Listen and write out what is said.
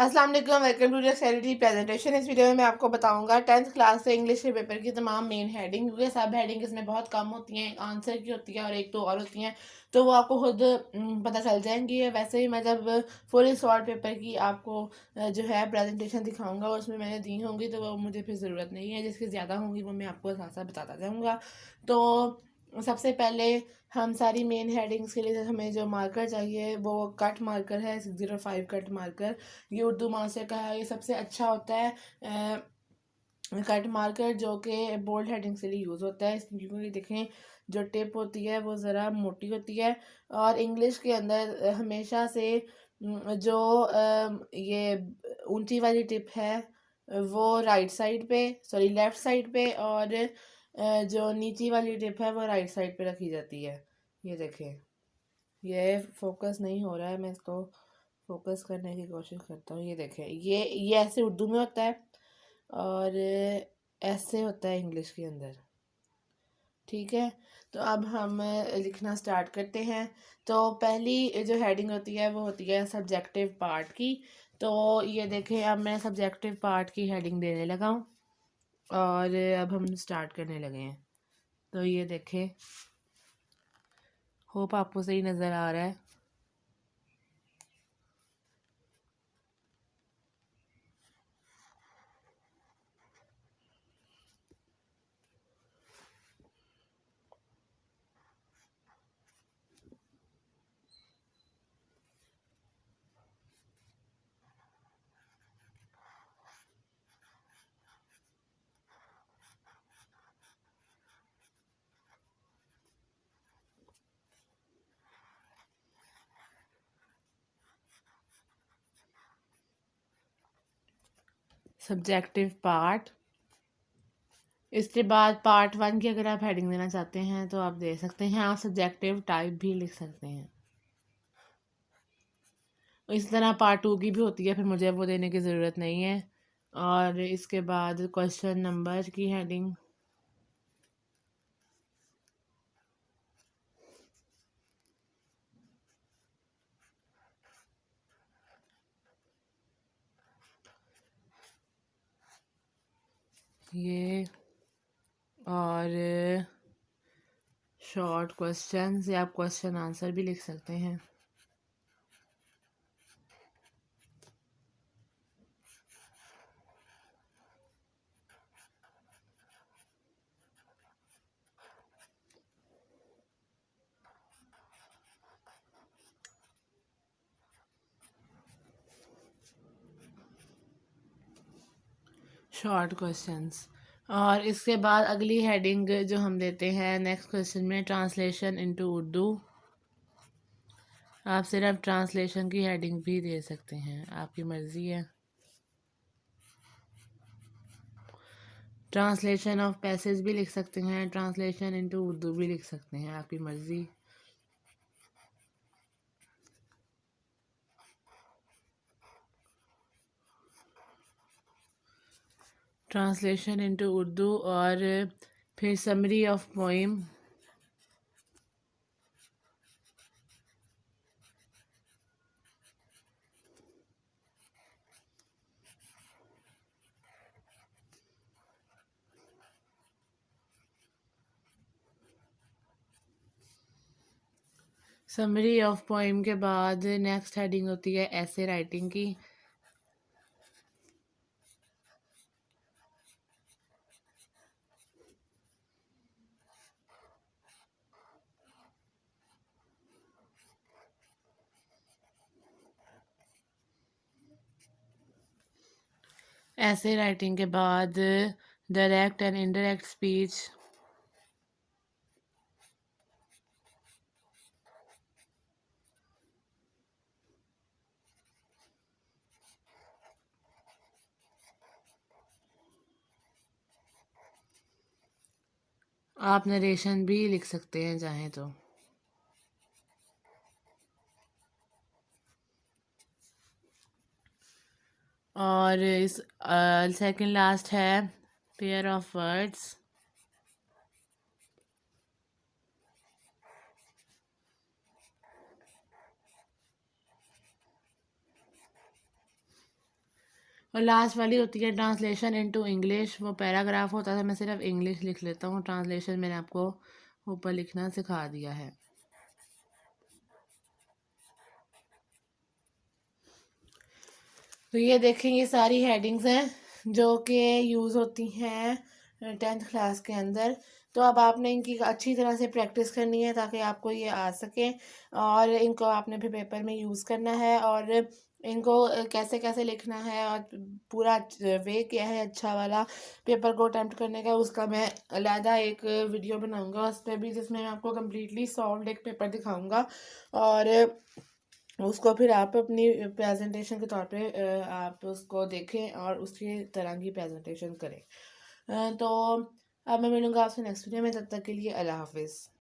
अस्सलाम वालेकुम, welcome to the accelerative presentation. इस वीडियो में मैं आपको बताऊंगा 10th क्लास से इंग्लिश के पेपर की तमाम मेन हेडिंग, क्योंकि सब हेडिंग इसमें बहुत कम होती हैं, एक आंसर की होती है और एक तो और होती हैं, तो वो आपको खुद पता चल जाएंगी। वैसे ही मैं जब फुल शॉर्ट पेपर की आपको जो है प्रेजेंटेशन दिखाऊंगा उसमें मैंने दी होंगी, तो वो मुझे फिर ज़रूरत नहीं है। जिसकी ज़्यादा होंगी वो मैं आपको साथ साथ बताता जाऊँगा। तो सबसे पहले हम सारी मेन हेडिंग्स के लिए हमें जो मार्कर चाहिए वो कट मार्कर है, 605 कट मार्कर। ये उर्दू मास्टर का है, ये सबसे अच्छा होता है कट मार्कर, जो कि बोल्ड हेडिंग के लिए यूज़ होता है। क्योंकि देखें जो टिप होती है वो ज़रा मोटी होती है, और इंग्लिश के अंदर हमेशा से जो ये ऊंची वाली टिप है वो राइट साइड पे, सॉरी लेफ़्ट साइड पे, और जो नीची वाली टिप है वो राइट साइड पे रखी जाती है। ये देखें, ये फोकस नहीं हो रहा है, मैं इसको फोकस करने की कोशिश करता हूँ। ये देखें, ये ऐसे उर्दू में होता है और ऐसे होता है इंग्लिश के अंदर। ठीक है, तो अब हम लिखना स्टार्ट करते हैं। तो पहली जो हेडिंग होती है वो होती है सब्जेक्टिव पार्ट की। तो ये देखें, अब मैं सब्जेक्टिव पार्ट की हेडिंग देने लगा हूँ और अब हम स्टार्ट करने लगे हैं। तो ये देखें, होप आपको सही नज़र आ रहा है। सब्जेक्टिव पार्ट, इसके बाद पार्ट 1 की अगर आप हेडिंग देना चाहते हैं तो आप दे सकते हैं। आप सब्जेक्टिव टाइप भी लिख सकते हैं। इस तरह पार्ट 2 की भी होती है, फिर मुझे वो देने की ज़रूरत नहीं है। और इसके बाद क्वेश्चन नंबर की हेडिंग, ये, और शॉर्ट क्वेश्चन से आप क्वेश्चन आंसर भी लिख सकते हैं। Short questions. और इसके बाद अगली हेडिंग जो हम देते हैं नेक्स्ट क्वेश्चन में, ट्रांसलेशन इनटू उर्दू। आप सिर्फ ट्रांसलेशन की हेडिंग भी दे सकते हैं, आपकी मर्ज़ी है। ट्रांसलेशन ऑफ पैसेज भी लिख सकते हैं, ट्रांसलेशन इनटू उर्दू भी लिख सकते हैं, आपकी मर्ज़ी। ट्रांसलेशन इनटू उर्दू, और फिर summary of poem. Summary of poem के बाद नेक्स्ट हेडिंग होती है ऐसे राइटिंग की। ऐसे राइटिंग के बाद डायरेक्ट एंड इनडायरेक्ट स्पीच। आप नरेशन भी लिख सकते हैं चाहें तो। और इस सेकंड लास्ट है पेयर ऑफ वर्ड्स। और लास्ट वाली होती है ट्रांसलेशन इनटू इंग्लिश। वो पैराग्राफ होता है, मैं सिर्फ इंग्लिश लिख लेता हूँ, ट्रांसलेशन मैंने आपको ऊपर लिखना सिखा दिया है। तो ये देखें, ये सारी हेडिंग्स हैं जो कि यूज़ होती हैं 10th क्लास के अंदर। तो अब आपने इनकी अच्छी तरह से प्रैक्टिस करनी है ताकि आपको ये आ सके, और इनको आपने भी पेपर में यूज़ करना है, और इनको कैसे कैसे लिखना है और पूरा वे क्या है अच्छा वाला पेपर को अटेम्प्ट करने का, उसका मैं अलहदा एक वीडियो बनाऊंगा उस पर भी, जिसमें मैं आपको कम्प्लीटली सॉल्व एक पेपर दिखाऊंगा, और उसको फिर आप अपनी प्रेजेंटेशन के तौर पे आप उसको देखें और उसकी तरह की प्रेजेंटेशन करें। तो अब मैं मिलूँगा आपसे नेक्स्ट वीडियो में, तब तक के लिए अल्लाह हाफिज़।